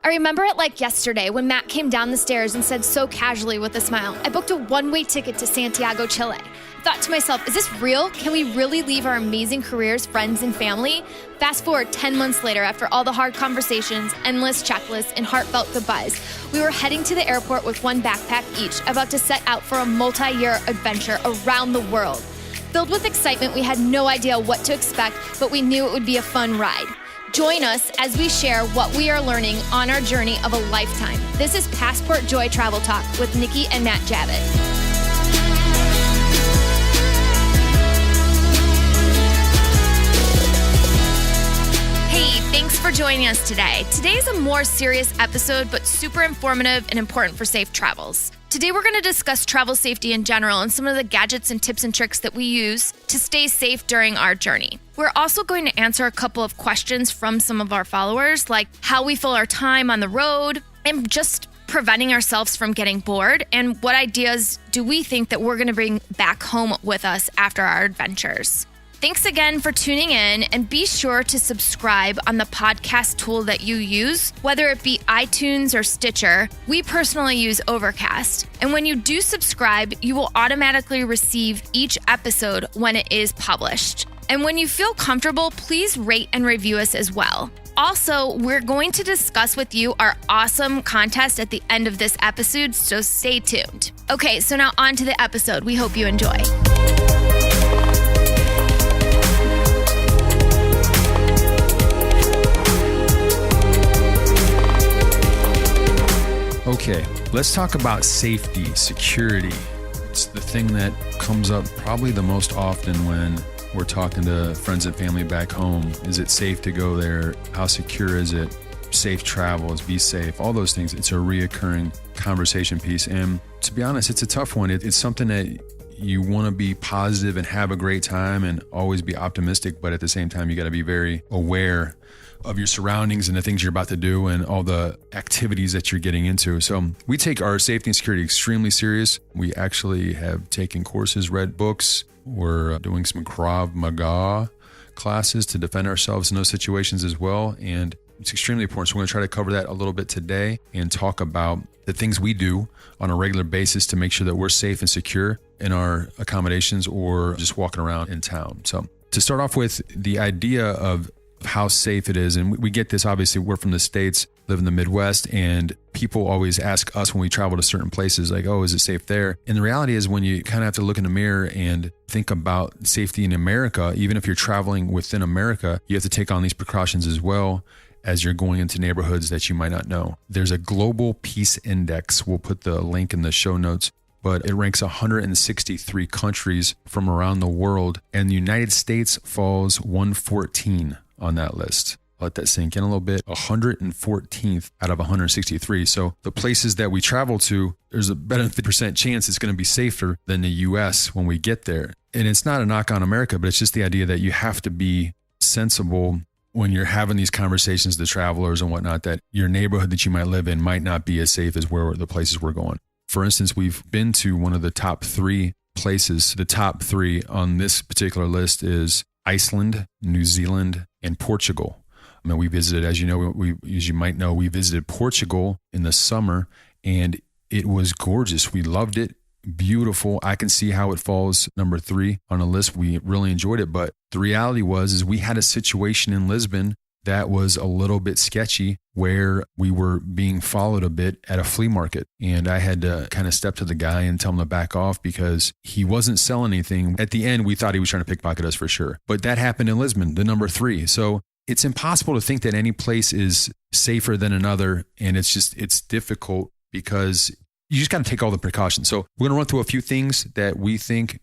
I remember it like yesterday when Matt came down the stairs and said so casually with a smile, I booked a one-way ticket to Santiago, Chile. I thought to myself, is this real? Can we really leave our amazing careers, friends, and family? Fast forward 10 months later, after all the hard conversations, endless checklists, and heartfelt goodbyes, we were heading to the airport with one backpack each, about to set out for a multi-year adventure around the world. Filled with excitement, we had no idea what to expect, but we knew it would be a fun ride. Join us as we share what we are learning on our journey of a lifetime. This is Passport Joy Travel Talk with Nikki and Matt Javits. Hey, thanks for joining us today. Today is a more serious episode, but super informative and important for safe travels. Today, we're going to discuss travel safety in general and some of the gadgets and tips and tricks that we use to stay safe during our journey. We're also going to answer a couple of questions from some of our followers, like how we fill our time on the road and just preventing ourselves from getting bored, and what ideas do we think that we're going to bring back home with us after our adventures. Thanks again for tuning in, and be sure to subscribe on the podcast tool that you use, whether it be iTunes or Stitcher. We personally use Overcast. And when you do subscribe, you will automatically receive each episode when it is published. And when you feel comfortable, please rate and review us as well. Also, we're going to discuss with you our awesome contest at the end of this episode, so stay tuned. Okay, so now on to the episode. We hope you enjoy. Okay, let's talk about safety, security. It's the thing that comes up probably the most often when we're talking to friends and family back home. Is it safe to go there? How secure is it? Safe travels, be safe, all those things. It's a reoccurring conversation piece. And to be honest, it's a tough one. It's something that you want to be positive and have a great time and always be optimistic, but at the same time, you got to be very aware of your surroundings and the things you're about to do and all the activities that you're getting into. So we take our safety and security extremely serious. We actually have taken courses, read books. We're doing some Krav Maga classes to defend ourselves in those situations as well. And it's extremely important. So we're going to try to cover that a little bit today and talk about the things we do on a regular basis to make sure that we're safe and secure in our accommodations or just walking around in town. So to start off with, the idea of how safe it is, and we get this, obviously, we're from the States, live in the Midwest, and people always ask us when we travel to certain places, like, oh, is it safe there? And the reality is when you kind of have to look in the mirror and think about safety in America, even if you're traveling within America, you have to take on these precautions as well as you're going into neighborhoods that you might not know. There's a global peace index. We'll put the link in the show notes, but it ranks 163 countries from around the world, and the United States falls 114 on that list. Let that sink in a little bit. 114th out of 163. So the places that we travel to, there's a better than 50% chance it's going to be safer than the US when we get there. And it's not a knock on America, but it's just the idea that you have to be sensible when you're having these conversations to travelers and whatnot, that your neighborhood that you might live in might not be as safe as where the places we're going. For instance, we've been to one of the top 3 places. The top 3 on this particular list is Iceland, New Zealand, and Portugal. I mean, we visited, as you know, as you might know, we visited Portugal in the summer, and it was gorgeous. We loved it. Beautiful. I can see how it falls number 3 on the list. We really enjoyed it. But the reality is we had a situation in Lisbon that was a little bit sketchy, where we were being followed a bit at a flea market. And I had to kind of step to the guy and tell him to back off because he wasn't selling anything. At the end, we thought he was trying to pickpocket us for sure. But that happened in Lisbon, the number 3. So it's impossible to think that any place is safer than another. And it's difficult because you just got to take all the precautions. So we're going to run through a few things that we think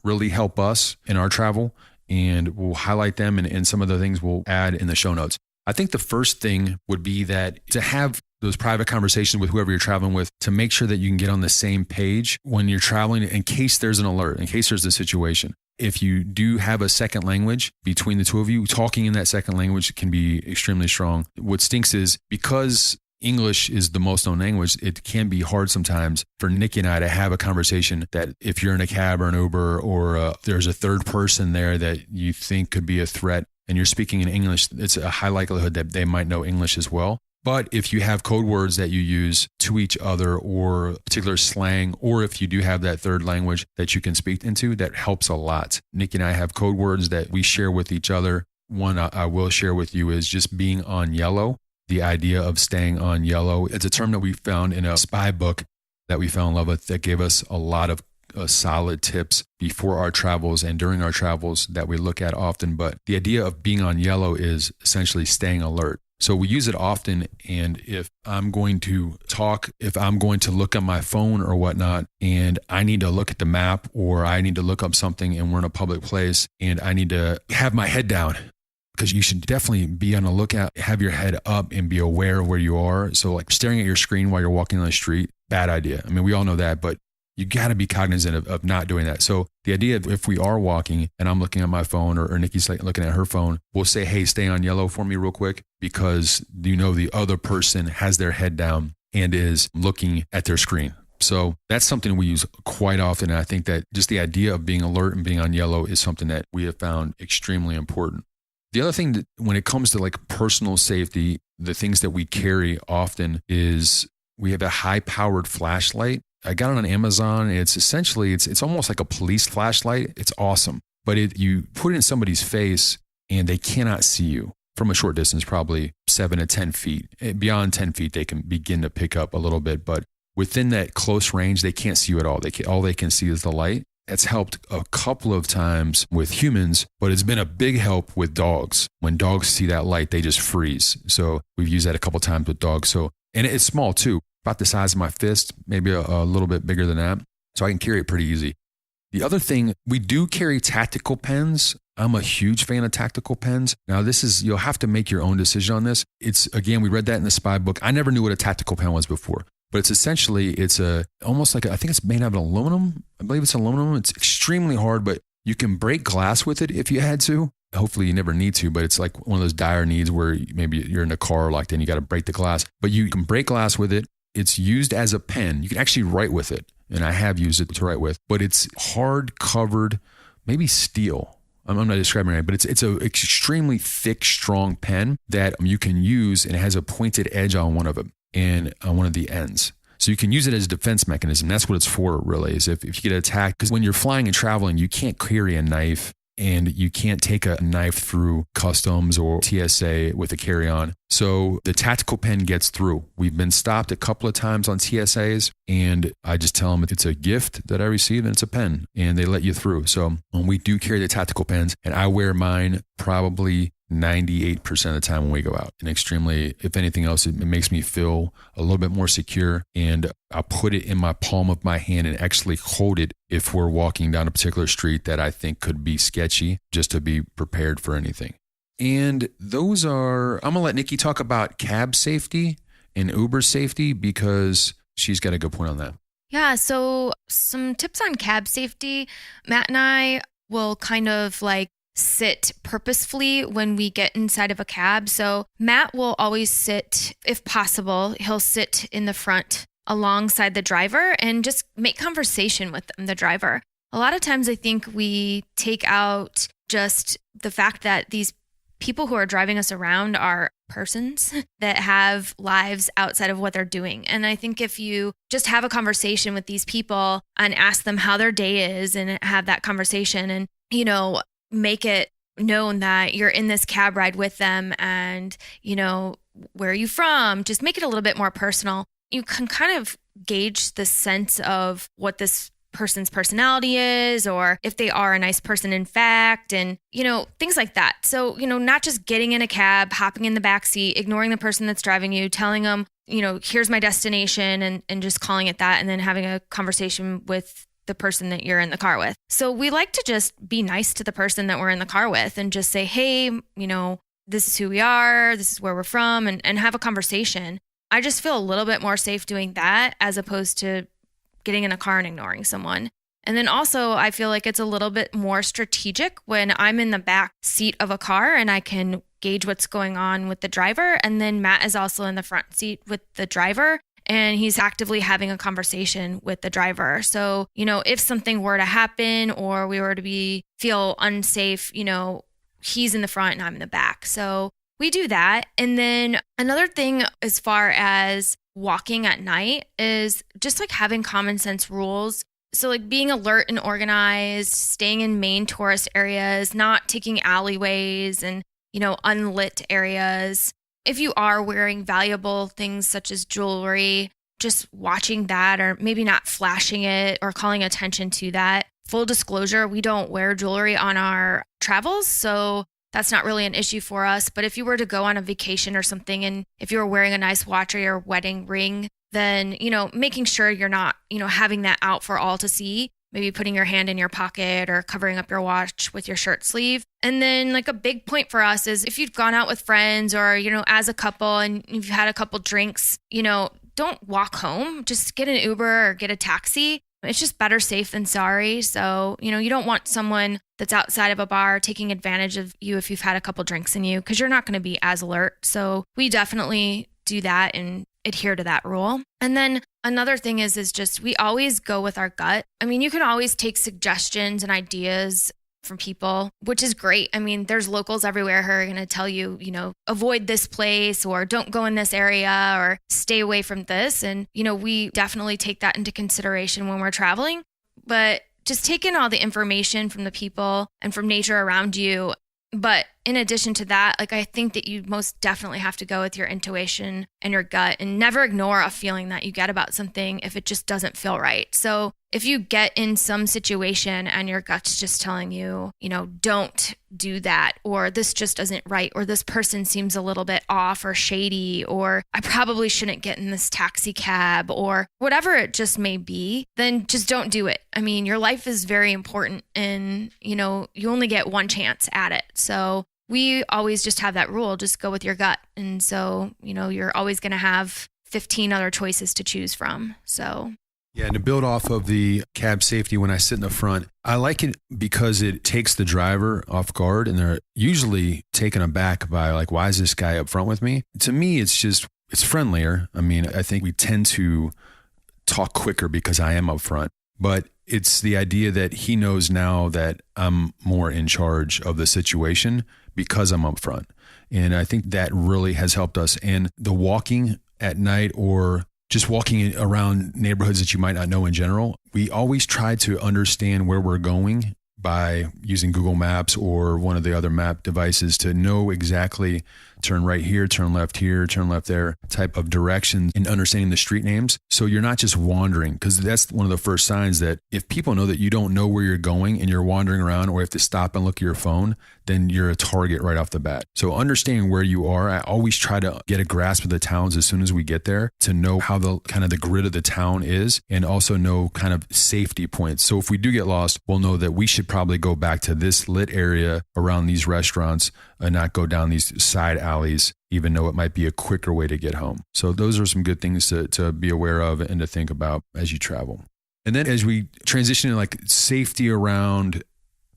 really help us in our travel, and we'll highlight them, and some of the things we'll add in the show notes. I think the first thing would be that to have those private conversations with whoever you're traveling with, to make sure that you can get on the same page when you're traveling in case there's an alert, in case there's a situation. If you do have a second language between the two of you, talking in that second language can be extremely strong. What stinks is because English is the most known language, it can be hard sometimes for Nikki and I to have a conversation that if you're in a cab or an Uber or there's a third person there that you think could be a threat and you're speaking in English, it's a high likelihood that they might know English as well. But if you have code words that you use to each other or particular slang, or if you do have that third language that you can speak into, that helps a lot. Nikki and I have code words that we share with each other. One I will share with you is just being on yellow. The idea of staying on yellow. It's a term that we found in a spy book that we fell in love with that gave us a lot of solid tips before our travels and during our travels that we look at often. But the idea of being on yellow is essentially staying alert. So we use it often. And if I'm going to talk, if I'm going to look at my phone or whatnot, and I need to look at the map or I need to look up something and we're in a public place and I need to have my head down, because you should definitely be on the lookout, have your head up and be aware of where you are. So like staring at your screen while you're walking on the street, bad idea. I mean, we all know that, but you got to be cognizant of not doing that. So the idea of if we are walking and I'm looking at my phone or Nikki's looking at her phone, we'll say, hey, stay on yellow for me real quick, because you know the other person has their head down and is looking at their screen. So that's something we use quite often. And I think that just the idea of being alert and being on yellow is something that we have found extremely important. The other thing that when it comes to like personal safety, the things that we carry often is we have a high-powered flashlight. I got it on Amazon. It's essentially, it's almost like a police flashlight. It's awesome. But you put it in somebody's face and they cannot see you from a short distance, probably 7 to 10 feet. Beyond 10 feet, they can begin to pick up a little bit. But within that close range, they can't see you at all. All they can see is the light. It's helped a couple of times with humans, but it's been a big help with dogs. When dogs see that light, they just freeze. So we've used that a couple of times with dogs. And it's small too, about the size of my fist, maybe a little bit bigger than that. So I can carry it pretty easy. The other thing, we do carry tactical pens. I'm a huge fan of tactical pens. Now you'll have to make your own decision on this. Again, we read that in the spy book. I never knew what a tactical pen was before. But it's essentially, almost like I think it's made out of aluminum. I believe it's aluminum. It's extremely hard, but you can break glass with it if you had to. Hopefully you never need to, but it's like one of those dire needs where maybe you're in a car locked in, you got to break the glass. But you can break glass with it. It's used as a pen. You can actually write with it, and I have used it to write with. But it's hard covered, maybe steel. I'm not describing it right, but it's an extremely thick, strong pen that you can use, and it has a pointed edge on one of them. And on one of the ends. So you can use it as a defense mechanism. That's what it's for, really, is if you get attacked. Because when you're flying and traveling, you can't carry a knife and you can't take a knife through customs or TSA with a carry-on. So the tactical pen gets through. We've been stopped a couple of times on TSAs, and I just tell them it's a gift that I received and it's a pen, and they let you through. So when we do carry the tactical pens, and I wear mine probably 98% of the time when we go out. And extremely, if anything else, it makes me feel a little bit more secure. And I put it in my palm of my hand and actually hold it if we're walking down a particular street that I think could be sketchy, just to be prepared for anything. And I'm going to let Nikki talk about cab safety and Uber safety because she's got a good point on that. Yeah, so some tips on cab safety. Matt and I will kind of sit purposefully when we get inside of a cab. So Matt will always sit, if possible, he'll sit in the front alongside the driver and just make conversation with the driver. A lot of times I think we take out just the fact that these people who are driving us around are persons that have lives outside of what they're doing. And I think if you just have a conversation with these people and ask them how their day is and have that conversation and, make it known that you're in this cab ride with them and, where are you from? Just make it a little bit more personal. You can kind of gauge the sense of what this person's personality is, or if they are a nice person in fact, and, things like that. So, not just getting in a cab, hopping in the back seat, ignoring the person that's driving you, telling them, here's my destination and just calling it that, and then having a conversation with the person that you're in the car with. So we like to just be nice to the person that we're in the car with and just say, hey, this is who we are, this is where we're from, and have a conversation. I just feel a little bit more safe doing that as opposed to getting in a car and ignoring someone. And then also I feel like it's a little bit more strategic when I'm in the back seat of a car and I can gauge what's going on with the driver. And then Matt is also in the front seat with the driver, and he's actively having a conversation with the driver. So, if something were to happen or we were to feel unsafe, he's in the front and I'm in the back. So we do that. And then another thing as far as walking at night is just like having common sense rules. So like being alert and organized, staying in main tourist areas, not taking alleyways and, unlit areas. If you are wearing valuable things such as jewelry, just watching that or maybe not flashing it or calling attention to that. Full disclosure, we don't wear jewelry on our travels, so that's not really an issue for us. But if you were to go on a vacation or something, and if you were wearing a nice watch or your wedding ring, then, making sure you're not, having that out for all to see, maybe putting your hand in your pocket or covering up your watch with your shirt sleeve. And then like a big point for us is if you've gone out with friends or, as a couple and you've had a couple drinks, don't walk home, just get an Uber or get a taxi. It's just better safe than sorry. So, you don't want someone that's outside of a bar taking advantage of you if you've had a couple drinks in you, because you're not going to be as alert. So we definitely do that and adhere to that rule. And then another thing is just we always go with our gut. I mean, you can always take suggestions and ideas from people, which is great. I mean, there's locals everywhere who are going to tell you, avoid this place or don't go in this area or stay away from this. And, we definitely take that into consideration when we're traveling. But just take in all the information from the people and from nature around you. But in addition to that, like I think that you most definitely have to go with your intuition and your gut and never ignore a feeling that you get about something if it just doesn't feel right. So if you get in some situation and your gut's just telling you, don't do that, or this just isn't right, or this person seems a little bit off or shady, or I probably shouldn't get in this taxi cab, or whatever it just may be, then just don't do it. I mean, your life is very important and, you only get one chance at it. So we always just have that rule, just go with your gut. And so, you're always going to have 15 other choices to choose from. So yeah, and to build off of the cab safety, when I sit in the front, I like it because it takes the driver off guard and they're usually taken aback by like, why is this guy up front with me? To me, it's friendlier. I mean, I think we tend to talk quicker because I am up front, but it's the idea that he knows now that I'm more in charge of the situation because I'm up front. And I think that really has helped us. And the walking at night or just walking around neighborhoods that you might not know in general, we always try to understand where we're going by using Google Maps or one of the other map devices to know exactly turn right here, turn left here, turn left there type of directions and understanding the street names. So you're not just wandering, because that's one of the first signs that if people know that you don't know where you're going and you're wandering around or have to stop and look at your phone, then you're a target right off the bat. So understanding where you are, I always try to get a grasp of the towns as soon as we get there to know how the kind of the grid of the town is and also know kind of safety points. So if we do get lost, we'll know that we should probably go back to this lit area around these restaurants and not go down these side alleys, even though it might be a quicker way to get home. So those are some good things to be aware of and to think about as you travel. And then as we transition to like safety around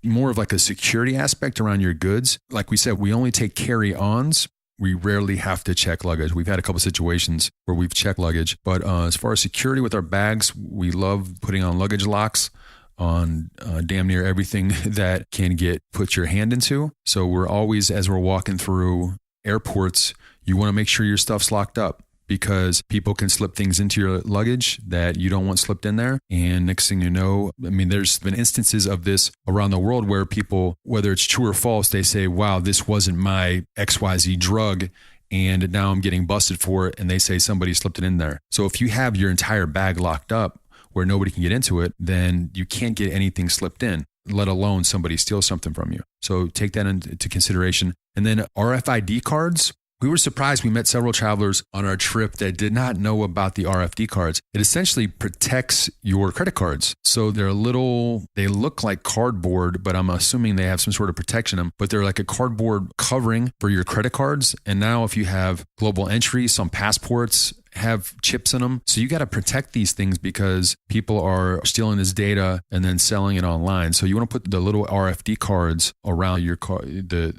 more of like a security aspect around your goods, like we said, we only take carry-ons. We rarely have to check luggage. We've had a couple of situations where we've checked luggage, but as far as security with our bags, we love putting on luggage locks on damn near everything that can put your hand into. So we're always, as we're walking through airports, you want to make sure your stuff's locked up because people can slip things into your luggage that you don't want slipped in there. And next thing you know, I mean, there's been instances of this around the world where people, whether it's true or false, they say, wow, this wasn't my XYZ drug and now I'm getting busted for it. And they say somebody slipped it in there. So if you have your entire bag locked up where nobody can get into it, then you can't get anything slipped in, let alone somebody steal something from you. So take that into consideration. And then RFID cards. We were surprised. We met several travelers on our trip that did not know about the RFID cards. It essentially protects your credit cards. So they look like cardboard, but I'm assuming they have some sort of protection in them, but they're like a cardboard covering for your credit cards. And now if you have global entry, some passports have chips in them. So you got to protect these things because people are stealing this data and then selling it online. So you want to put the little RFID cards around your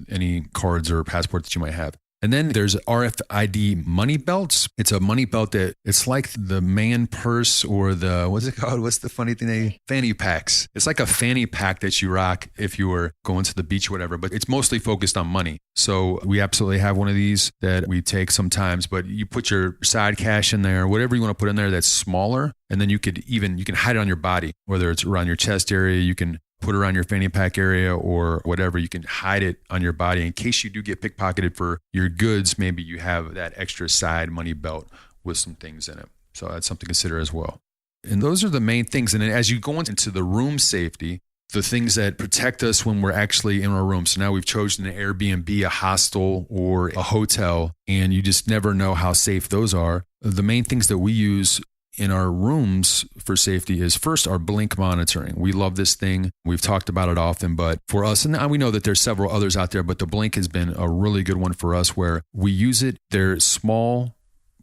any cards or passports that you might have. And then there's RFID money belts. It's a money belt that it's like the man purse or what's it called? What's the funny thing? Fanny packs. It's like a fanny pack that you rock if you were going to the beach or whatever, but it's mostly focused on money. So we absolutely have one of these that we take sometimes, but you put your side cash in there, whatever you want to put in there that's smaller. And then you can hide it on your body, whether it's around your chest area, you can put it around your fanny pack area or whatever. You can hide it on your body in case you do get pickpocketed for your goods. Maybe you have that extra side money belt with some things in it. So that's something to consider as well. And those are the main things. And then as you go into the room safety, the things that protect us when we're actually in our room. So now we've chosen an Airbnb, a hostel, or a hotel, and you just never know how safe those are. The main things that we use in our rooms for safety is first our blink monitoring. We love this thing. We've talked about it often, but for us, and we know that there's several others out there, but the blink has been a really good one for us where we use it. They're small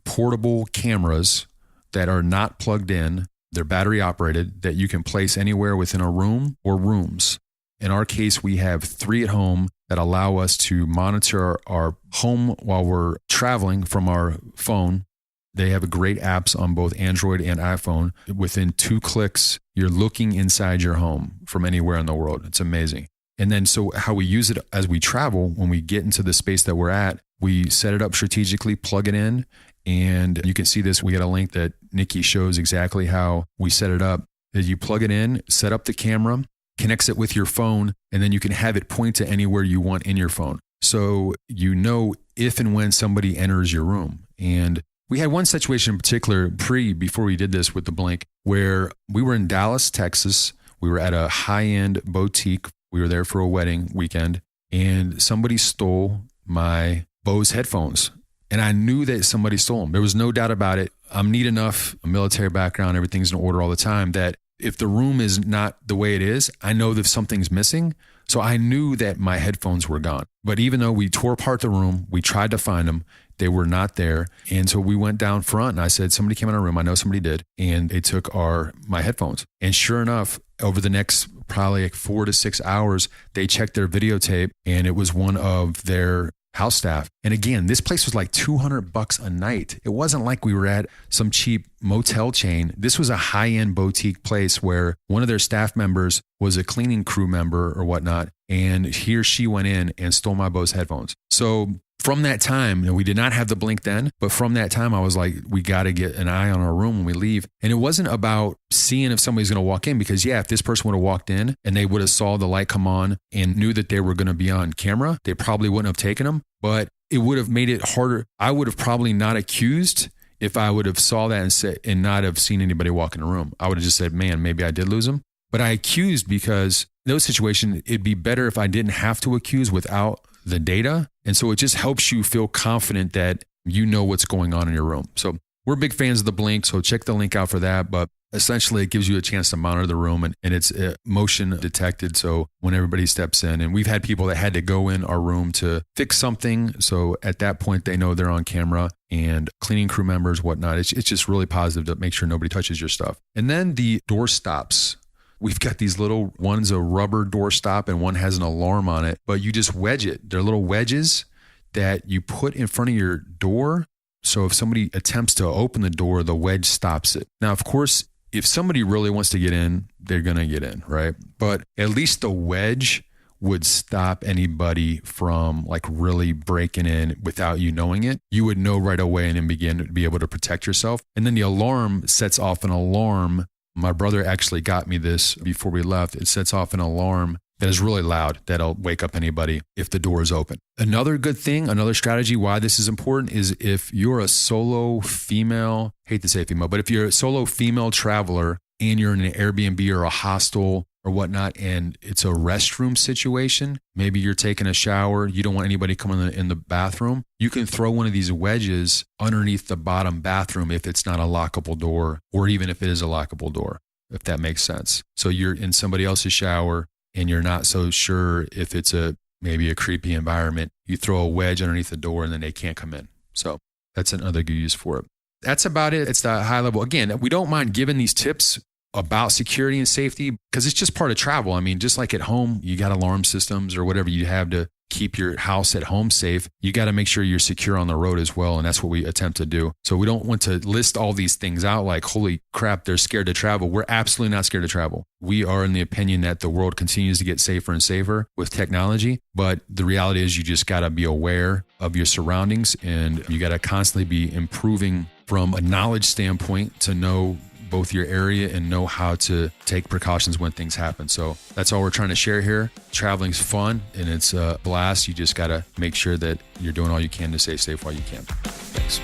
portable cameras that are not plugged in. They're battery operated that you can place anywhere within a room or rooms. In our case, we have 3 at home that allow us to monitor our home while we're traveling from our phone. They have great apps on both Android and iPhone. Within 2 clicks, you're looking inside your home from anywhere in the world. It's amazing. And then so how we use it as we travel, when we get into the space that we're at, we set it up strategically, plug it in, and you can see this. We got a link that Nikki shows exactly how we set it up. As you plug it in, set up the camera, connects it with your phone, and then you can have it point to anywhere you want in your phone. So you know if and when somebody enters your room. And we had one situation in particular before we did this with the blink where we were in Dallas, Texas. We were at a high-end boutique. We were there for a wedding weekend and somebody stole my Bose headphones. And I knew that somebody stole them. There was no doubt about it. I'm neat enough, a military background, everything's in order all the time, that if the room is not the way it is, I know that something's missing. So I knew that my headphones were gone. But even though we tore apart the room, we tried to find them, they were not there. And so we went down front and I said, somebody came in our room. I know somebody did. And they took my headphones. And sure enough, over the next probably like 4 to 6 hours, they checked their videotape and it was one of their house staff. And again, this place was like $200 a night. It wasn't like we were at some cheap motel chain. This was a high-end boutique place where one of their staff members was a cleaning crew member or whatnot. And he or she went in and stole my Bose headphones. So from that time, we did not have the blink then, but from that time, I was like, we got to get an eye on our room when we leave. And it wasn't about seeing if somebody's going to walk in because if this person would have walked in and they would have saw the light come on and knew that they were going to be on camera, they probably wouldn't have taken them, but it would have made it harder. I would have probably not accused if I would have saw that and not have seen anybody walk in the room. I would have just said, man, maybe I did lose them. But I accused because in those situations, it'd be better if I didn't have to accuse without the data. And so it just helps you feel confident that you know what's going on in your room. So we're big fans of the blink. So check the link out for that. But essentially it gives you a chance to monitor the room and it's motion detected. So when everybody steps in, and we've had people that had to go in our room to fix something. So at that point, they know they're on camera, and cleaning crew members, whatnot. It's just really positive to make sure nobody touches your stuff. And then the door stops. We've got these little, one's a rubber door stop and one has an alarm on it, but you just wedge it. They're little wedges that you put in front of your door. So if somebody attempts to open the door, the wedge stops it. Now, of course, if somebody really wants to get in, they're going to get in, right? But at least the wedge would stop anybody from like really breaking in without you knowing it. You would know right away and then begin to be able to protect yourself. And then the alarm sets off an alarm. My brother actually got me this before we left. It sets off an alarm that is really loud that'll wake up anybody if the door is open. Another good thing, another strategy why this is important is if you're a solo female, hate to say female, but if you're a solo female traveler and you're in an Airbnb or a hostel or whatnot, and it's a restroom situation, maybe you're taking a shower, you don't want anybody coming in the bathroom, you can throw one of these wedges underneath the bottom bathroom if it's not a lockable door, or even if it is a lockable door, if that makes sense. So you're in somebody else's shower and you're not so sure if it's maybe a creepy environment, you throw a wedge underneath the door and then they can't come in. So that's another good use for it. That's about it. It's the high level. Again, we don't mind giving these tips about security and safety because it's just part of travel. I mean, just like at home, you got alarm systems or whatever you have to keep your house at home safe, you got to make sure you're secure on the road as well. And that's what we attempt to do. So we don't want to list all these things out like, holy crap, they're scared to travel. We're absolutely not scared to travel. We are in the opinion that the world continues to get safer and safer with technology. But the reality is you just got to be aware of your surroundings, and you got to constantly be improving from a knowledge standpoint to know both your area and know how to take precautions when things happen. So that's all we're trying to share here. Traveling's fun and it's a blast. You just got to make sure that you're doing all you can to stay safe while you can. Thanks.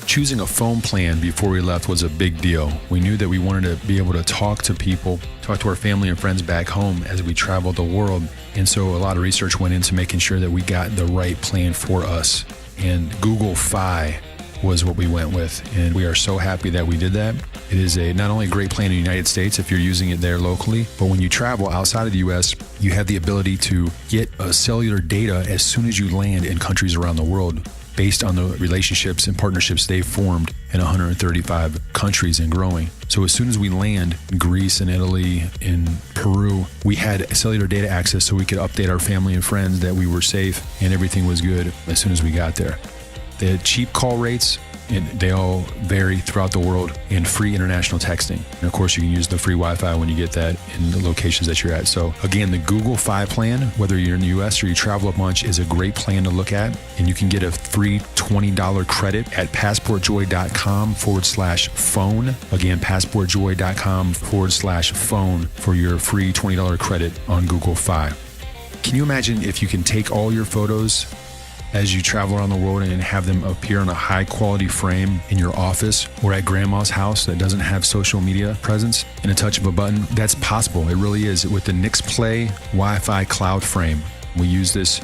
Choosing a phone plan before we left was a big deal. We knew that we wanted to be able to talk to people, talk to our family and friends back home as we traveled the world. And so a lot of research went into making sure that we got the right plan for us. And Google Fi was what we went with, and we are so happy that we did that. It is not only a great plan in the United States if you're using it there locally, but when you travel outside of the US, you have the ability to get cellular data as soon as you land in countries around the world based on the relationships and partnerships they've formed in 135 countries and growing. So as soon as we land in Greece and Italy, in Peru, we had cellular data access so we could update our family and friends that we were safe and everything was good as soon as we got there. They had cheap call rates, and they all vary throughout the world, and free international texting. And of course, you can use the free Wi-Fi when you get that in the locations that you're at. So again, the Google Fi plan, whether you're in the US or you travel a bunch, is a great plan to look at. And you can get a free $20 credit at passportjoy.com/phone. Again, passportjoy.com/phone for your free $20 credit on Google Fi. Can you imagine if you can take all your photos as you travel around the world and have them appear on a high quality frame in your office or at grandma's house that doesn't have social media presence in a touch of a button? That's possible. It really is. With the NixPlay Wi-Fi cloud frame, we use this.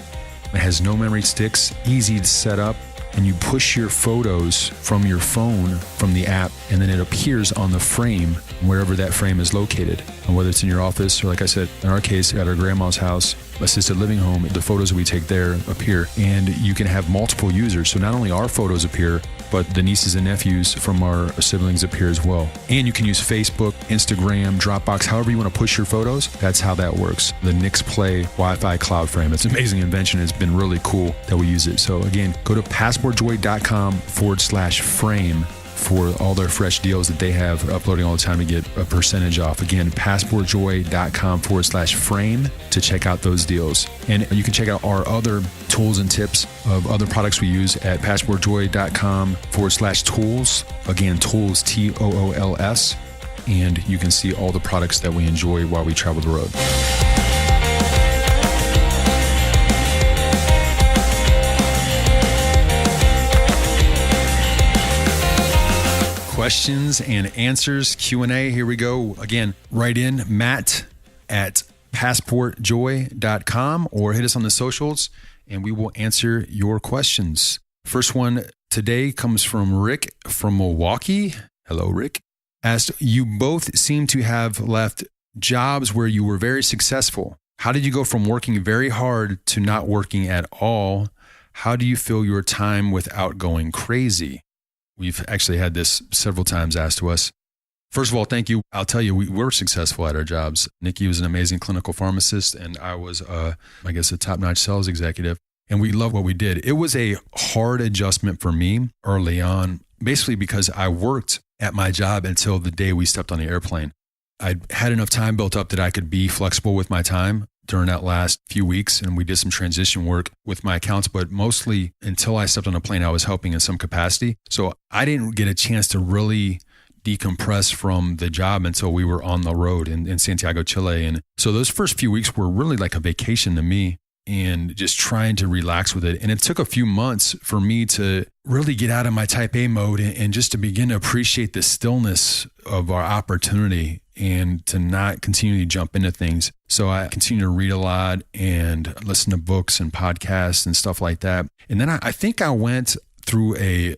It has no memory sticks, easy to set up, and you push your photos from your phone from the app, and then it appears on the frame wherever that frame is located. And whether it's in your office or, like I said, in our case, at our grandma's house, assisted living home, the photos that we take there appear, and you can have multiple users. So not only our photos appear, but the nieces and nephews from our siblings appear as well. And you can use Facebook, Instagram, Dropbox, however you want to push your photos. That's how that works. The NixPlay Wi-Fi cloud frame. It's an amazing invention. It's been really cool that we use it. So again, go to passportjoy.com/frame for all their fresh deals that they have uploading all the time to get a percentage off. Again, passportjoy.com/frame to check out those deals. And you can check out our other tools and tips of other products we use at passportjoy.com/tools. Again, tools, TOOLS. And you can see all the products that we enjoy while we travel the road. Questions and answers, Q&A. Here we go. Again, write in matt@passportjoy.com or hit us on the socials and we will answer your questions. First one today comes from Rick from Milwaukee. Hello, Rick. Asked, you both seem to have left jobs where you were very successful. How did you go from working very hard to not working at all? How do you fill your time without going crazy? We've actually had this several times asked to us. First of all, thank you. I'll tell you, we were successful at our jobs. Nikki was an amazing clinical pharmacist, and I was, a top-notch sales executive. And we loved what we did. It was a hard adjustment for me early on, basically because I worked at my job until the day we stepped on the airplane. I'd had enough time built up that I could be flexible with my time during that last few weeks, and we did some transition work with my accounts, but mostly until I stepped on a plane, I was helping in some capacity. So I didn't get a chance to really decompress from the job until we were on the road in Santiago, Chile. And so those first few weeks were really like a vacation to me and just trying to relax with it. And it took a few months for me to really get out of my type A mode and just to begin to appreciate the stillness of our opportunity and to not continually jump into things. So I continue to read a lot and listen to books and podcasts and stuff like that. And then I think I went through a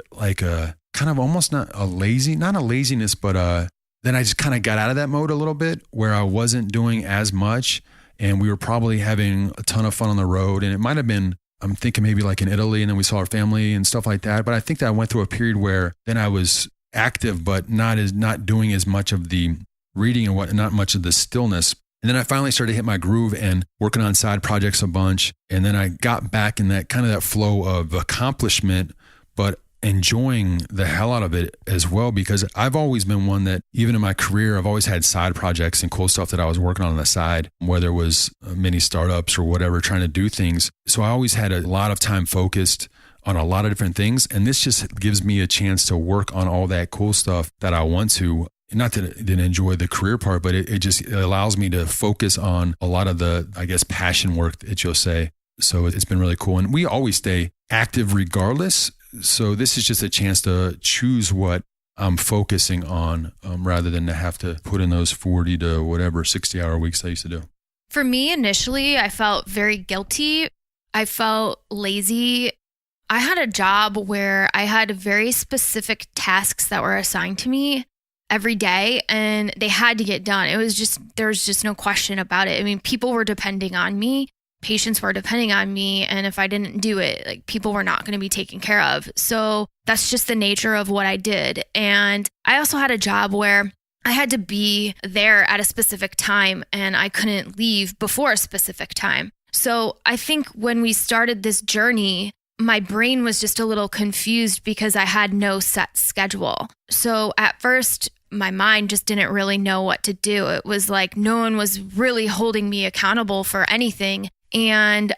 kind of almost not a laziness, but then I just kind of got out of that mode a little bit where I wasn't doing as much. And we were probably having a ton of fun on the road. And it might have been, I'm thinking maybe like in Italy, and then we saw our family and stuff like that. But I think that I went through a period where then I was active, but not doing as much of the reading and not much of the stillness. And then I finally started to hit my groove and working on side projects a bunch. And then I got back in that kind of that flow of accomplishment, but enjoying the hell out of it as well, because I've always been one that, even in my career, I've always had side projects and cool stuff that I was working on the side, whether it was mini startups or whatever, trying to do things. So I always had a lot of time focused on a lot of different things. And this just gives me a chance to work on all that cool stuff that I want to. Not that I didn't enjoy the career part, but it just allows me to focus on a lot of the, I guess, passion work that you'll say. So it's been really cool. And we always stay active regardless. So this is just a chance to choose what I'm focusing on rather than to have to put in those 40 to whatever 60-hour weeks I used to do. For me, initially, I felt very guilty. I felt lazy. I had a job where I had very specific tasks that were assigned to me every day, and they had to get done. There was just no question about it. I mean, people were depending on me. Patients were depending on me. And if I didn't do it, like, people were not going to be taken care of. So that's just the nature of what I did. And I also had a job where I had to be there at a specific time and I couldn't leave before a specific time. So I think when we started this journey, my brain was just a little confused because I had no set schedule. So at first, my mind just didn't really know what to do. It was like no one was really holding me accountable for anything. And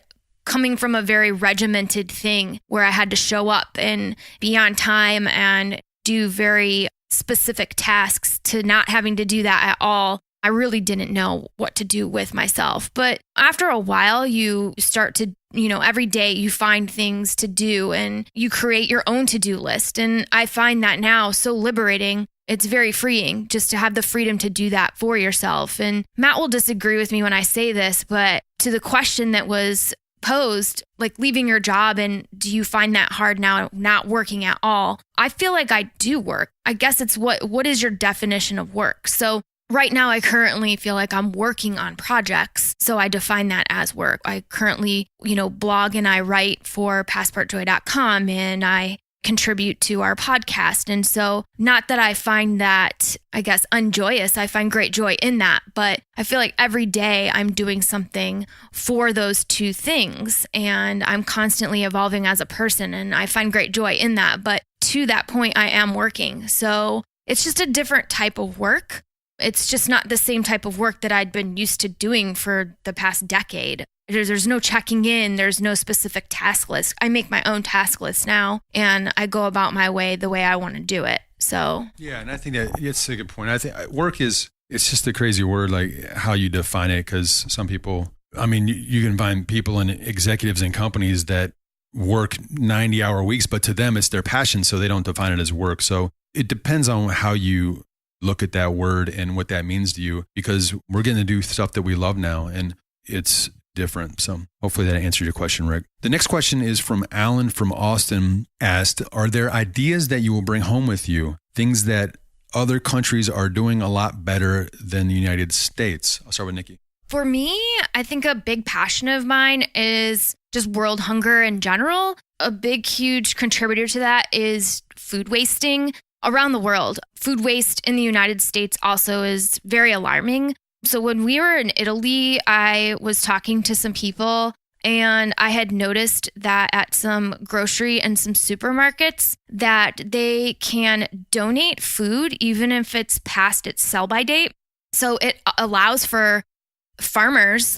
coming from a very regimented thing where I had to show up and be on time and do very specific tasks to not having to do that at all, I really didn't know what to do with myself. But after a while, you start to, every day you find things to do and you create your own to-do list. And I find that now so liberating. It's very freeing just to have the freedom to do that for yourself. And Matt will disagree with me when I say this, but to the question that was posed, like leaving your job, and do you find that hard now not working at all? I feel like I do work. I guess it's what is your definition of work? So right now, I currently feel like I'm working on projects. So I define that as work. I currently, blog and I write for passportjoy.com and I contribute to our podcast. And so not that I find that, I guess, unjoyous. I find great joy in that. But I feel like every day I'm doing something for those two things. And I'm constantly evolving as a person. And I find great joy in that. But to that point, I am working. So it's just a different type of work. It's just not the same type of work that I'd been used to doing for the past decade. There's no checking in. There's no specific task list. I make my own task list now, and I go about my way the way I want to do it. So yeah, and I think that it's a good point. I think work it's just a crazy word, like how you define it, because some people, you can find people and executives in companies that work 90-hour weeks, but to them it's their passion, so they don't define it as work. So it depends on how you look at that word and what that means to you, because we're getting to do stuff that we love now, and it's different. So hopefully that answered your question, Rick. The next question is from Alan from Austin, asked, are there ideas that you will bring home with you? Things that other countries are doing a lot better than the United States? I'll start with Nikki. For me, I think a big passion of mine is just world hunger in general. A big, huge contributor to that is food wasting around the world. Food waste in the United States also is very alarming. So when we were in Italy, I was talking to some people and I had noticed that at some grocery and some supermarkets that they can donate food even if it's past its sell-by date. So it allows for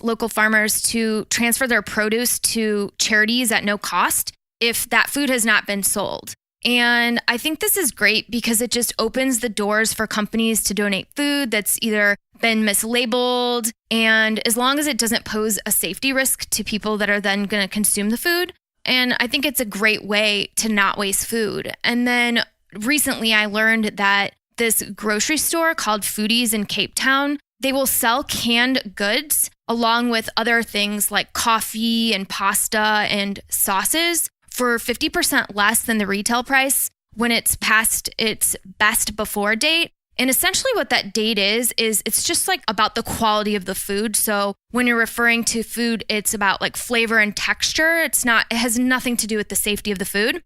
local farmers to transfer their produce to charities at no cost if that food has not been sold. And I think this is great because it just opens the doors for companies to donate food that's either been mislabeled, and as long as it doesn't pose a safety risk to people that are then going to consume the food. And I think it's a great way to not waste food. And then recently I learned that this grocery store called Foodies in Cape Town, they will sell canned goods along with other things like coffee and pasta and sauces for 50% less than the retail price when it's past its best before date. And essentially what that date is it's just like about the quality of the food. So when you're referring to food, it's about like flavor and texture. It has nothing to do with the safety of the food.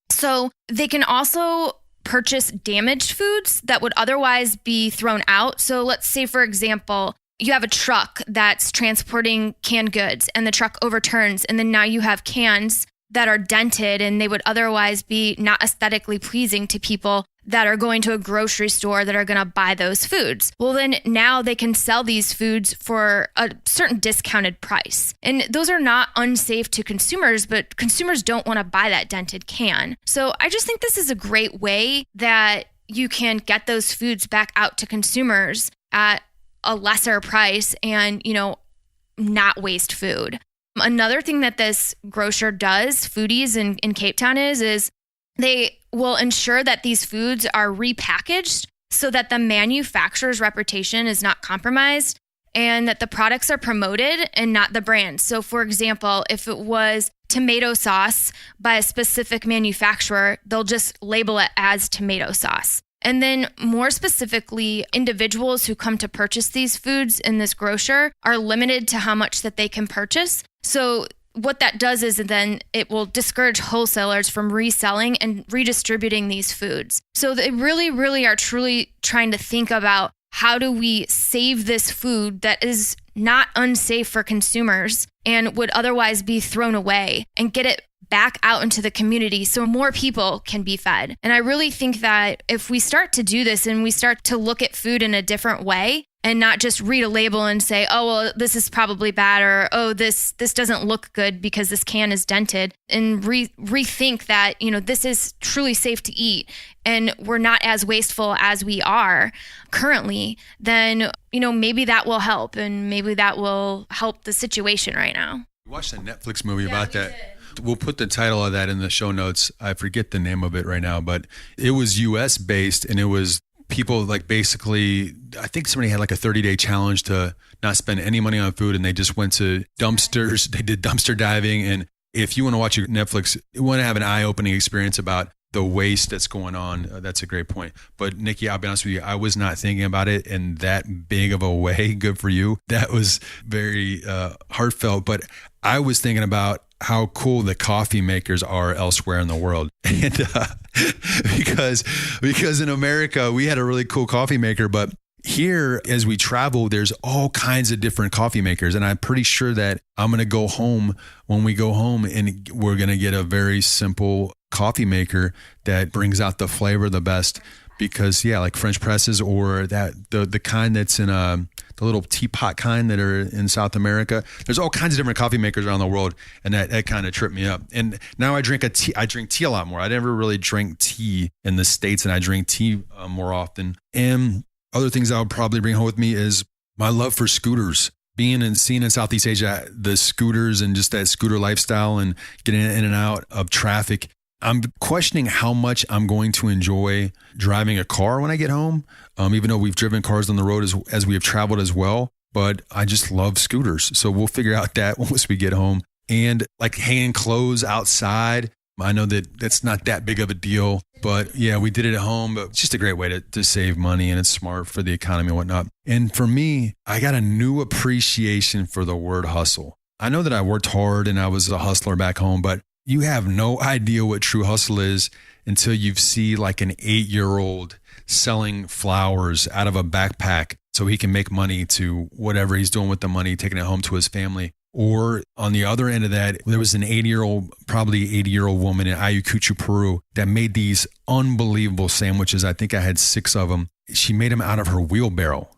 So they can also purchase damaged foods that would otherwise be thrown out. So let's say, for example, you have a truck that's transporting canned goods and the truck overturns, and then now you have cans that are dented and they would otherwise be not aesthetically pleasing to people that are going to a grocery store that are going to buy those foods. Well, then now they can sell these foods for a certain discounted price. And those are not unsafe to consumers, but consumers don't want to buy that dented can. So I just think this is a great way that you can get those foods back out to consumers at a lesser price and, not waste food. Another thing that this grocer does, Foodies in Cape Town, is they will ensure that these foods are repackaged so that the manufacturer's reputation is not compromised and that the products are promoted and not the brand. So for example, if it was tomato sauce by a specific manufacturer, they'll just label it as tomato sauce. And then more specifically, individuals who come to purchase these foods in this grocer are limited to how much that they can purchase. So what that does is then it will discourage wholesalers from reselling and redistributing these foods. So they really, really are truly trying to think about how do we save this food that is not unsafe for consumers and would otherwise be thrown away and get it back out into the community so more people can be fed. And I really think that if we start to do this and we start to look at food in a different way and not just read a label and say, oh, well, this is probably bad, or, oh, this doesn't look good because this can is dented, and rethink that, this is truly safe to eat and we're not as wasteful as we are currently, then, maybe that will help, and maybe that will help the situation right now. We watched a Netflix movie about that. We'll put the title of that in the show notes. I forget the name of it right now, but it was US based, and it was people basically, I think somebody had a 30-day challenge to not spend any money on food, and they just went to dumpsters. They did dumpster diving. And if you want to watch your Netflix, you want to have an eye-opening experience about the waste that's going on. That's a great point. But Nikki, I'll be honest with you, I was not thinking about it in that big of a way. Good for you. That was very heartfelt. But I was thinking about how cool the coffee makers are elsewhere in the world. And because in America, we had a really cool coffee maker, but here, as we travel, there's all kinds of different coffee makers. And I'm pretty sure that I'm going to go home when we go home, and we're going to get a very simple coffee maker that brings out the flavor the best. Because like French presses, or the kind that's in the little teapot kind that are in South America. There's all kinds of different coffee makers around the world, and that kind of tripped me up. And now I drink tea a lot more. I never really drank tea in the States, and I drink tea more often. And other things I would probably bring home with me is my love for scooters. Seeing in Southeast Asia, the scooters and just that scooter lifestyle and getting in and out of traffic. I'm questioning how much I'm going to enjoy driving a car when I get home, even though we've driven cars on the road as we have traveled as well. But I just love scooters. So we'll figure out that once we get home. And hanging clothes outside. I know that that's not that big of a deal, but we did it at home. But it's just a great way to save money, and it's smart for the economy and whatnot. And for me, I got a new appreciation for the word hustle. I know that I worked hard and I was a hustler back home, but you have no idea what true hustle is until you see an 8-year-old selling flowers out of a backpack so he can make money to whatever he's doing with the money, taking it home to his family. Or on the other end of that, there was an 80-year-old woman in Ayacucho, Peru, that made these unbelievable sandwiches. I think I had 6 of them. She made them out of her wheelbarrow.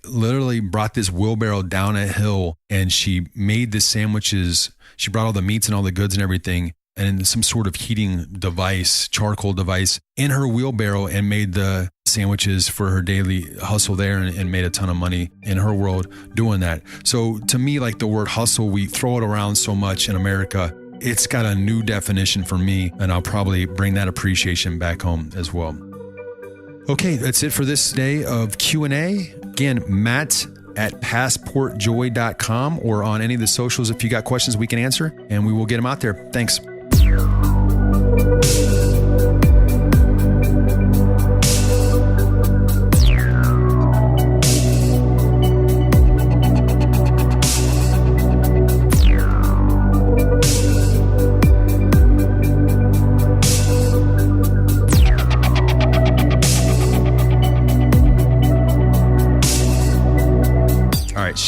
Literally brought this wheelbarrow down a hill, and she made the sandwiches. She brought all the meats and all the goods and everything, and some sort of heating device, charcoal device, in her wheelbarrow, and made the sandwiches for her daily hustle there, and made a ton of money in her world doing that. So to me, the word hustle, we throw it around so much in America. It's got a new definition for me, and I'll probably bring that appreciation back home as well. Okay, that's it for this day of Q&A. Again, Matt at passportjoy.com, or on any of the socials if you got questions we can answer, and we will get them out there. Thanks.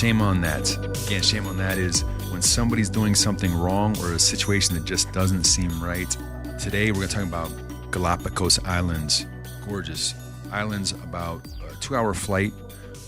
shame on that. Again, shame on that is when somebody's doing something wrong or a situation that just doesn't seem right. Today, we're going to talk about Galapagos Islands. Gorgeous islands, about a 2-hour flight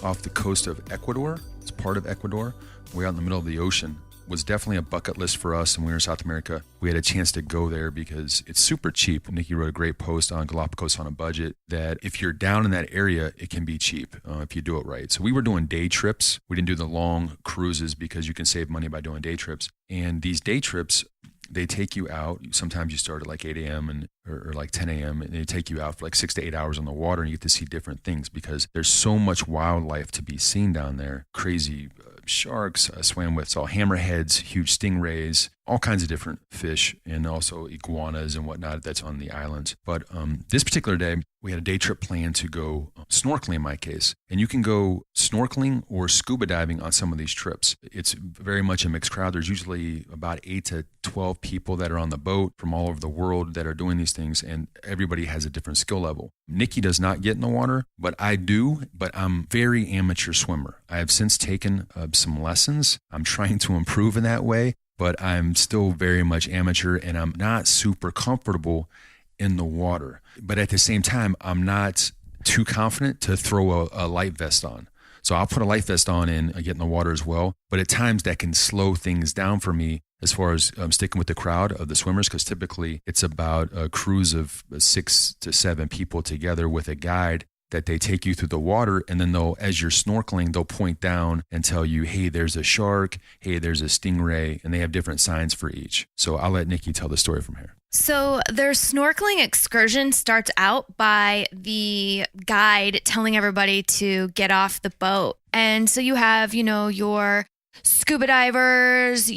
off the coast of Ecuador. It's part of Ecuador, way out in the middle of the ocean. Was definitely a bucket list for us when we were in South America. We had a chance to go there because it's super cheap. Nikki wrote a great post on Galapagos on a Budget that if you're down in that area, it can be cheap if you do it right. So we were doing day trips. We didn't do the long cruises because you can save money by doing day trips. And these day trips, they take you out. Sometimes you start at like 8 a.m. or like 10 a.m. and they take you out for like 6 to 8 hours on the water, and you get to see different things because there's so much wildlife to be seen down there. Crazy sharks, I swam with saw hammerheads, huge stingrays, all kinds of different fish, and also iguanas and whatnot that's on the islands. But this particular day, we had a day trip planned to go snorkeling in my case. And you can go snorkeling or scuba diving on some of these trips. It's very much a mixed crowd. There's usually about 8 to 12 people that are on the boat from all over the world that are doing these things, and everybody has a different skill level. Nikki does not get in the water, but I do, but I'm very amateur swimmer. I have since taken some lessons. I'm trying to improve in that way, but I'm still very much amateur, and I'm not super comfortable in the water. But at the same time, I'm not too confident to throw a life vest on. So I'll put a life vest on and I get in the water as well. But at times that can slow things down for me as far as sticking with the crowd of the swimmers, because typically it's about a cruise of 6 to 7 people together with a guide that they take you through the water, and then as you're snorkeling, they'll point down and tell you, hey, there's a shark, hey, there's a stingray, and they have different signs for each. So I'll let Nikki tell the story from here. So their snorkeling excursion starts out by the guide telling everybody to get off the boat. And so you have, your scuba divers,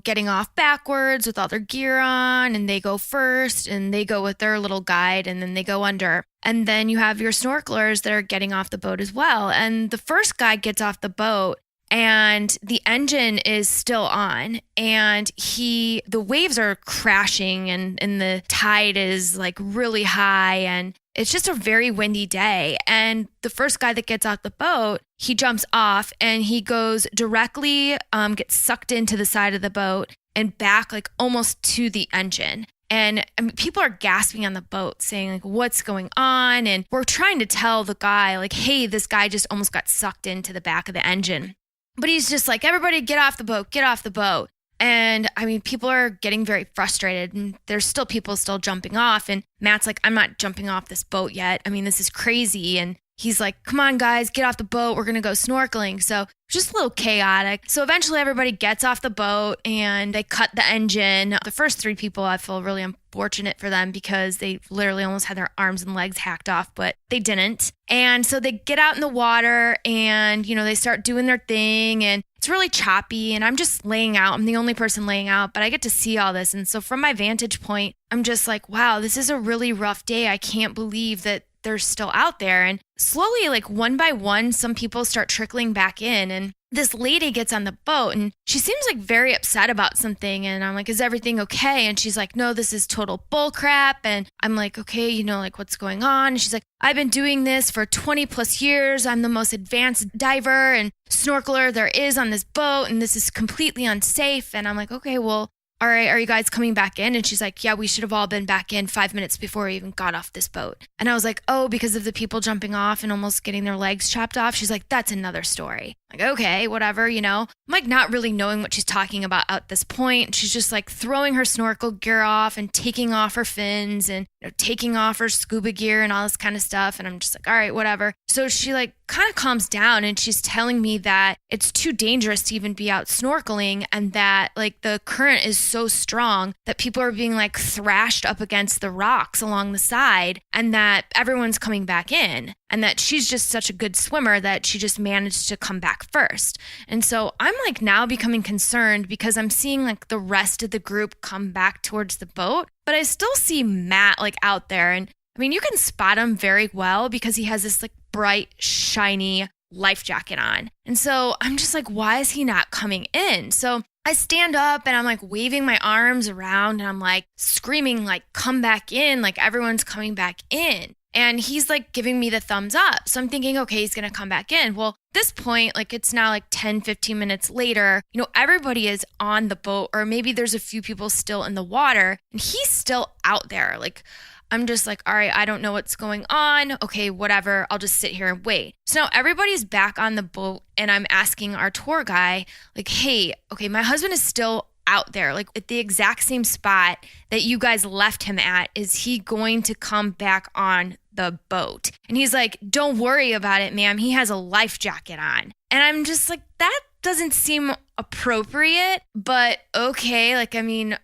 getting off backwards with all their gear on, and they go first and they go with their little guide and then they go under. And then you have your snorkelers that are getting off the boat as well. And the first guy gets off the boat and the engine is still on, and the waves are crashing and the tide is like really high, and it's just a very windy day. And the first guy that gets off the boat, he jumps off and he goes directly, gets sucked into the side of the boat and back like almost to the engine. And people are gasping on the boat saying like, what's going on? And we're trying to tell the guy like, hey, this guy just almost got sucked into the back of the engine. But he's just like, everybody get off the boat, get off the boat. And people are getting very frustrated, and there's still people still jumping off. And Matt's like, I'm not jumping off this boat yet. This is crazy. And he's like, come on, guys, get off the boat. We're going to go snorkeling. So just a little chaotic. So eventually everybody gets off the boat and they cut the engine. The first 3 people, I feel really unfortunate for them because they literally almost had their arms and legs hacked off, but they didn't. And so they get out in the water and, they start doing their thing, and it's really choppy, and I'm just laying out. I'm the only person laying out, but I get to see all this. And so from my vantage point, I'm just like, wow, this is a really rough day. I can't believe that they're still out there. And slowly, like one by one, some people start trickling back in, and this lady gets on the boat and she seems like very upset about something. And I'm like, is everything okay? And she's like, no, this is total bull crap. And I'm like, okay, like what's going on? And she's like, I've been doing this for 20 plus years. I'm the most advanced diver and snorkeler there is on this boat, and this is completely unsafe. And I'm like, okay, well, all right, are you guys coming back in? And she's like, yeah, we should have all been back in 5 minutes before we even got off this boat. And I was like, oh, because of the people jumping off and almost getting their legs chopped off. She's like, that's another story. Like, okay, whatever, I'm like not really knowing what she's talking about at this point. She's just like throwing her snorkel gear off and taking off her fins and taking off her scuba gear and all this kind of stuff. And I'm just like, all right, whatever. So she like kind of calms down and she's telling me that it's too dangerous to even be out snorkeling, and that like the current is so strong that people are being like thrashed up against the rocks along the side, and that everyone's coming back in, and that she's just such a good swimmer that she just managed to come back first. And so I'm like now becoming concerned because I'm seeing like the rest of the group come back towards the boat, but I still see Matt like out there. And you can spot him very well because he has this like bright, shiny life jacket on. And so I'm just like, why is he not coming in? So I stand up and I'm like waving my arms around and I'm like screaming like, come back in, like everyone's coming back in. And he's like giving me the thumbs up. So I'm thinking, okay, he's going to come back in. Well, at this point, like it's now like 10, 15 minutes later, everybody is on the boat, or maybe there's a few people still in the water and he's still out there. Like, I'm just like, all right, I don't know what's going on. Okay, whatever. I'll just sit here and wait. So now everybody's back on the boat and I'm asking our tour guy, like, hey, okay, my husband is still out there, like at the exact same spot that you guys left him at. Is he going to come back on the boat? And he's like, don't worry about it, ma'am. He has a life jacket on. And I'm just like, that doesn't seem appropriate, but okay. Like, I mean,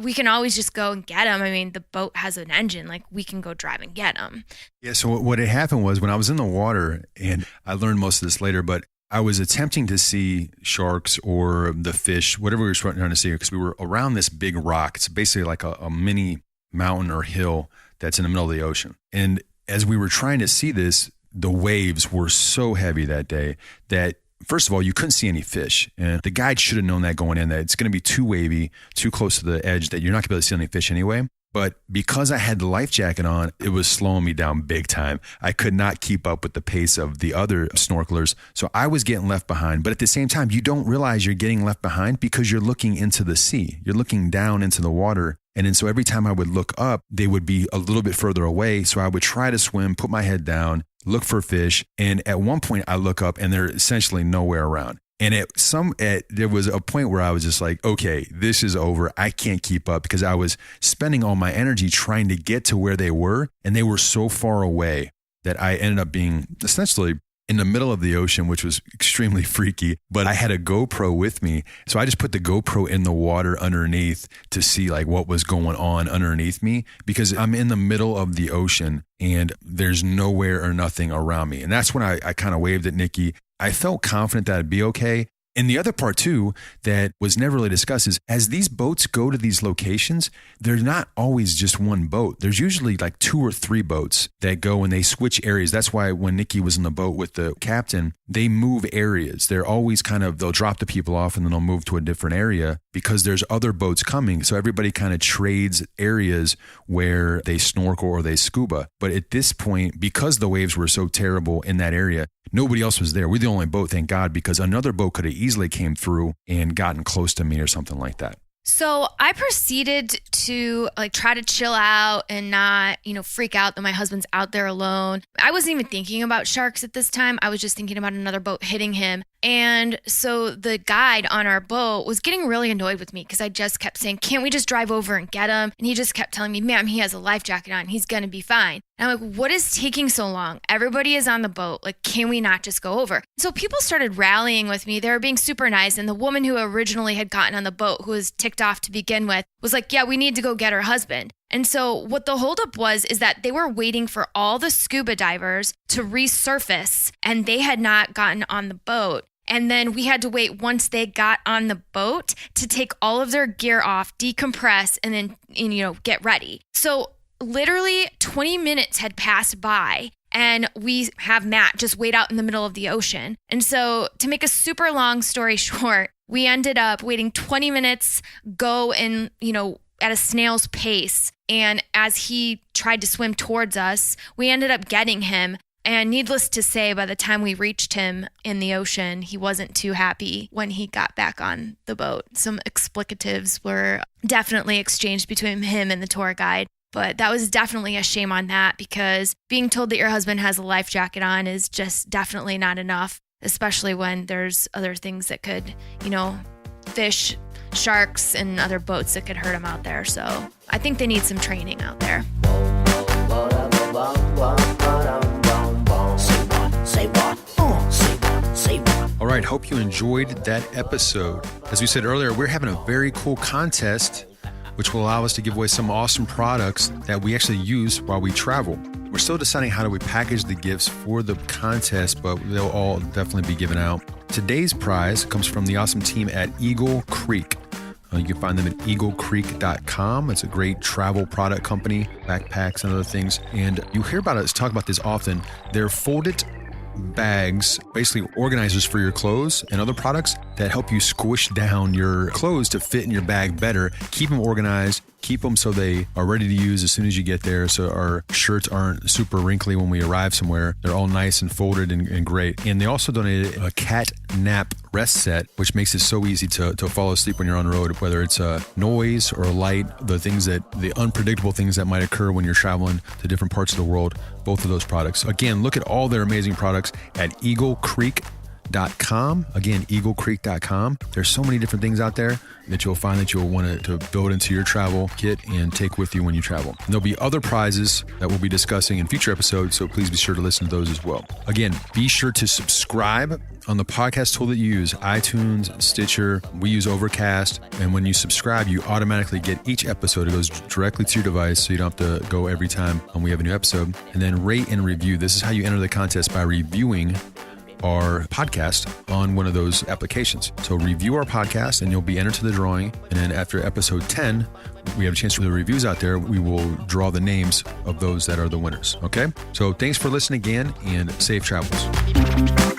we can always just go and get him. I mean, the boat has an engine, like we can go drive and get him. Yeah. So what had happened was when I was in the water, and I learned most of this later, but I was attempting to see sharks or the fish, whatever we were trying to see, because we were around this big rock. It's basically like a mini mountain or hill that's in the middle of the ocean. And as we were trying to see this, the waves were so heavy that day that, first of all, you couldn't see any fish. And the guide should have known that going in, that it's going to be too wavy, too close to the edge, that you're not going to be able to see any fish anyway. But because I had the life jacket on, it was slowing me down big time. I could not keep up with the pace of the other snorkelers. So I was getting left behind. But at the same time, you don't realize you're getting left behind because you're looking into the sea. You're looking down into the water. And then so every time I would look up, they would be a little bit further away. So I would try to swim, put my head down, look for fish. And at one point I look up and they're essentially nowhere around. And there was a point where I was just like, okay, this is over. I can't keep up, because I was spending all my energy trying to get to where they were. And they were so far away that I ended up being essentially in the middle of the ocean, which was extremely freaky. But I had a GoPro with me. So I just put the GoPro in the water underneath to see like what was going on underneath me, because I'm in the middle of the ocean and there's nowhere or nothing around me. And that's when I kind of waved at Nikki. I felt confident that I'd be okay. And the other part too that was never really discussed is, as these boats go to these locations, they're not always just one boat. There's usually like 2 or 3 boats that go and they switch areas. That's why when Nikki was in the boat with the captain, they move areas. They're always they'll drop the people off and then they'll move to a different area because there's other boats coming. So everybody kind of trades areas where they snorkel or they scuba. But at this point, because the waves were so terrible in that area, nobody else was there. We're the only boat, thank God, because another boat could have easily came through and gotten close to me or something like that. So I proceeded to try to chill out and not, freak out that my husband's out there alone. I wasn't even thinking about sharks at this time. I was just thinking about another boat hitting him. And so the guide on our boat was getting really annoyed with me because I just kept saying, can't we just drive over and get him? And he just kept telling me, ma'am, he has a life jacket on. He's going to be fine. And I'm like, what is taking so long? Everybody is on the boat. Can we not just go over? So people started rallying with me. They were being super nice. And the woman who originally had gotten on the boat, who was ticked off to begin with, was like, yeah, we need to go get her husband. And so what the holdup was is that they were waiting for all the scuba divers to resurface, and they had not gotten on the boat. And then we had to wait once they got on the boat to take all of their gear off, decompress, and then, get ready. So literally 20 minutes had passed by, and we have Matt just wait out in the middle of the ocean. And so to make a super long story short, we ended up waiting 20 minutes, go and, at a snail's pace. And as he tried to swim towards us, we ended up getting him. And needless to say, by the time we reached him in the ocean, he wasn't too happy when he got back on the boat. Some explicatives were definitely exchanged between him and the tour guide. But that was definitely a shame on that, because being told that your husband has a life jacket on is just definitely not enough, especially when there's other things that could, fish, sharks, and other boats that could hurt him out there. So I think they need some training out there. All right, hope you enjoyed that episode. As we said earlier, we're having a very cool contest which will allow us to give away some awesome products that we actually use while we travel. We're still deciding how do we package the gifts for the contest, but they'll all definitely be given out. Today's prize comes from the awesome team at Eagle Creek. You can find them at eaglecreek.com. It's a great travel product company, backpacks and other things. And you hear about us talk about this often. They're folded bags, basically organizers for your clothes and other products that help you squish down your clothes to fit in your bag better, keep them organized, keep them so they are ready to use as soon as you get there. So our shirts aren't super wrinkly when we arrive somewhere. They're all nice and folded and great. And they also donated a cat nap rest set, which makes it so easy to fall asleep when you're on the road, whether it's a noise or a light, the unpredictable things that might occur when you're traveling to different parts of the world, both of those products. Again, look at all their amazing products at eaglecreek.com. Again, eaglecreek.com. There's so many different things out there that you'll find that you'll want to build into your travel kit and take with you when you travel. And there'll be other prizes that we'll be discussing in future episodes, so please be sure to listen to those as well. Again, be sure to subscribe on the podcast tool that you use, iTunes, Stitcher. We use Overcast. And when you subscribe, you automatically get each episode. It goes directly to your device, so you don't have to go every time when we have a new episode. And then rate and review. This is how you enter the contest, by reviewing our podcast on one of those applications. So review our podcast and you'll be entered to the drawing. And then after episode 10, we have a chance for the reviews out there. We will draw the names of those that are the winners. Okay. So thanks for listening again, and safe travels.